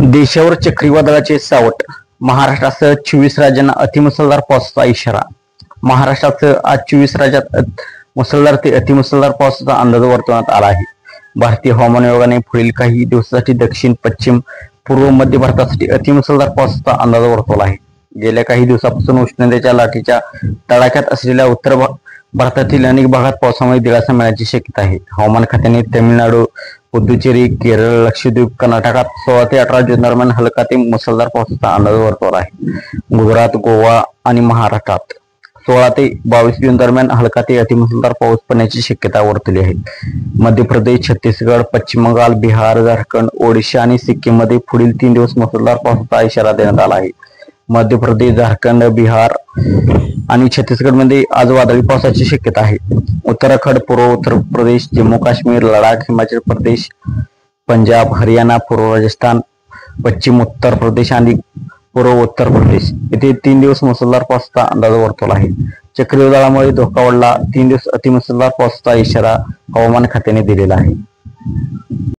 देशावर चक्रीवादळाचे सावट. महाराष्ट्रासह 24 राज्यांना अतिमुसळधार पावसाचा इशारा. महाराष्ट्रासह आज 24 राज्यात मुसळधार ते अतिमुसळधार पावसाचा अंदाज वर्तवण्यात आला आहे. भारतीय हवामान विभागाने पुढील काही दिवसांसाठी दक्षिण, पश्चिम, पूर्व, मध्य भारतासाठी अतिमुसळधार पावसाचा अंदाज वर्तवला आहे. गेल्या काही दिवसांपासून उष्णतेच्या लाटेच्या तडाख्यात असलेल्या उत्तर भारतातील अनेक भागात पावसामुळे दिलासा मिळण्याची शक्यता आहे. हवामान खात्याने तामिळनाडू, पुदुचेरी, केरळ, लक्षद्वीप, कर्नाटकात 16 ते 18 जून दरम्यान हलका ते मुसळधार पावसाचा अंदाज वर्तवला आहे. गुजरात, गोवा आणि महाराष्ट्रात 16 ते 22 जून दरम्यान हलका ते अतिमुसळधार पाऊस पडण्याची शक्यता वर्तवली आहे. मध्य प्रदेश, छत्तीसगड, पश्चिम बंगाल, बिहार, झारखंड, ओडिशा आणि सिक्कीम मध्ये पुढील 3 दिवस मुसळधार पावसाचा इशारा देण्यात आला आहे. मध्य प्रदेश, झारखंड, बिहार आणि छत्तीसगडमध्ये आज वादळी पावसाची शक्यता आहे. उत्तराखंड, पूर्व उत्तर प्रदेश, जम्मू काश्मीर, लडाख, हिमाचल प्रदेश, पंजाब, हरियाणा, पूर्व राजस्थान, पश्चिम उत्तर प्रदेश आणि पूर्व उत्तर प्रदेश येथे 3 दिवस मुसळधार पावसाचा अंदाज वर्तवला आहे. चक्रीवादळामुळे धोका वाढला. 3 दिवस अतिमुसळधार पावसाचा इशारा हवामान खात्याने दिलेला आहे.